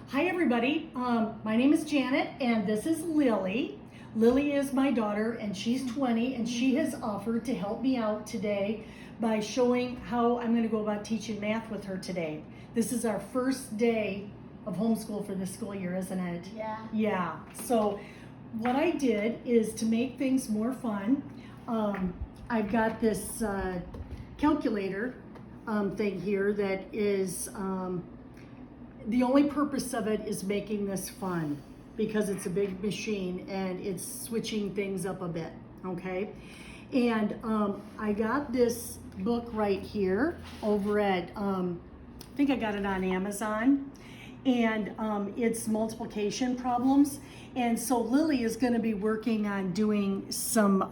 Hi everybody, my name is Janet and this is Lily. Lily is my daughter and she's 20 and she has offered to help me out today by showing how I'm going to go about teaching math with her today. This is our first day of homeschool for this school year, isn't it? Yeah. Yeah, so what I did is to make things more fun, I've got this calculator thing here that is the only purpose of it is making this fun because it's a big machine and it's switching things up a bit, okay? And I got this book right here over at, I think I got it on Amazon, and it's multiplication problems. And so Lily is going to be working on doing some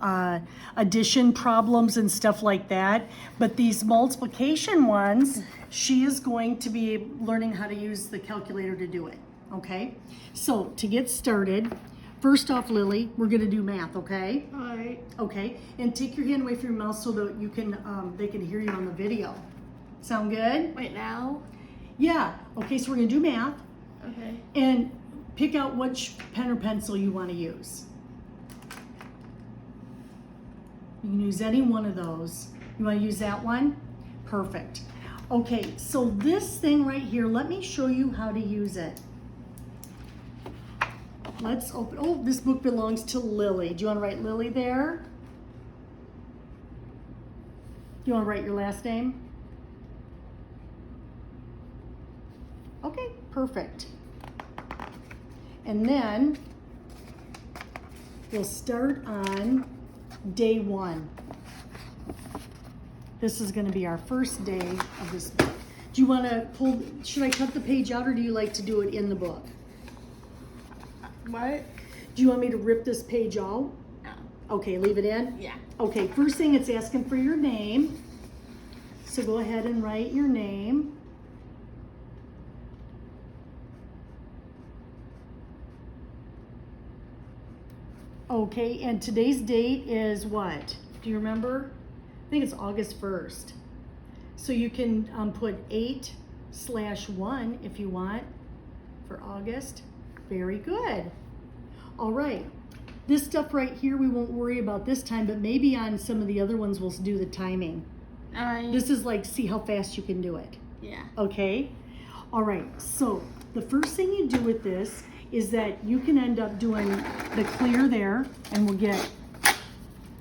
addition problems and stuff like that. But these multiplication ones, she is going to be learning how to use the calculator to do it, okay? So to get started, first off, Lily, we're going to do math, okay? All right. Okay, and take your hand away from your mouth so that you can, they can hear you on the video. Sound good? Wait, now? Yeah. Okay, so we're going to do math. Okay. And pick out which pen or pencil you want to use. You can use any one of those. You want to use that one? Perfect. Okay, so this thing right here, let me show you how to use it. Let's open, oh, this book belongs to Lily. Do you want to write Lily there? Do you want to write your last name? Okay, perfect. And then we'll start on day one. This is going to be our first day of this book. Do you want to pull, should I cut the page out or do you like to do it in the book? What? Do you want me to rip this page out? No. Okay, leave it in? Yeah. Okay, first thing it's asking for your name. So go ahead and write your name. Okay, and today's date is what? Do you remember? I think it's August 1st. So you can put 8/1 if you want for August. Very good. All right. This stuff right here we won't worry about this time, but maybe on some of the other ones we'll do the timing. All right. This is like see how fast you can do it. Yeah. Okay? All right, so the first thing you do with this is that you can end up doing the clear there, and we'll get,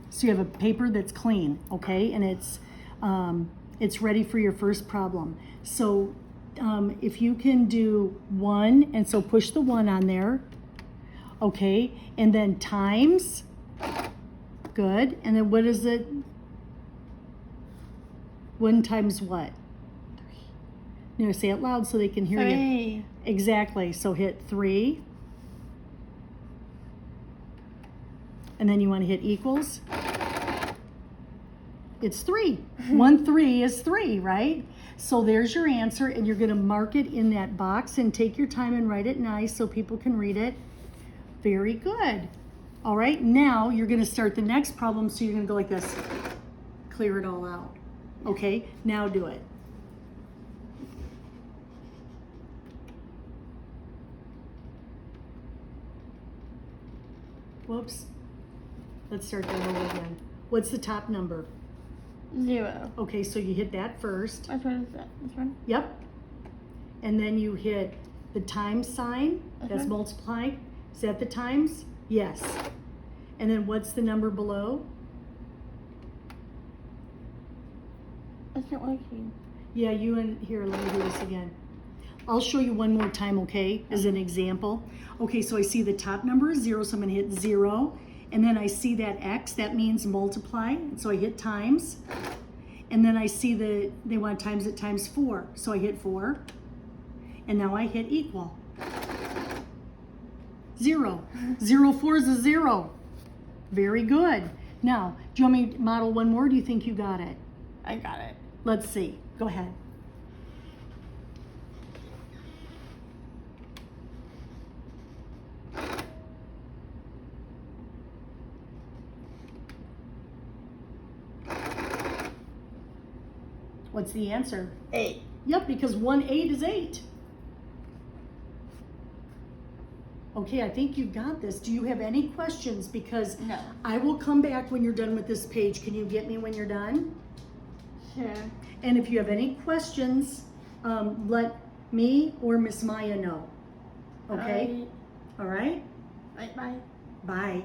so you have a paper that's clean, okay? And it's ready for your first problem. So if you can do 1, and so push the 1 on there, okay? And then times, good. And then what is it? 1 times what? You know, say it loud so they can hear you. 3. Exactly. So hit 3. And then you want to hit equals. It's 3. 1 3 is 3, right? So there's your answer, and you're going to mark it in that box and take your time and write it nice so people can read it. Very good. All right, now you're going to start the next problem, so you're going to go like this. Clear it all out. Okay, now do it. Whoops. Let's start that over again. What's the top number? 0. Okay, so you hit that first. Which one is that? This one? Yep. And then you hit the times sign. That's Mhm. multiply. Is that the times? Yes. And then what's the number below? It's not working. Yeah, you and here, let me do this again. I'll show you one more time, okay, as an example. Okay, so I see the top number is 0, so I'm gonna hit 0. And then I see that X, that means multiply, so I hit times. And then I see they want to times it times 4, so I hit 4. And now I hit equal. 0. 0 4 is a 0. Very good. Now, do you want me to model one more? Or do you think you got it? I got it. Let's see. Go ahead. What's the answer? 8. Yep, because 1 8 is 8. Okay, I think you've got this. Do you have any questions? Because No. I will come back when you're done with this page. Can you get me when you're done? Sure. And if you have any questions, let me or Miss Maya know. Okay? All right? Bye bye. Bye.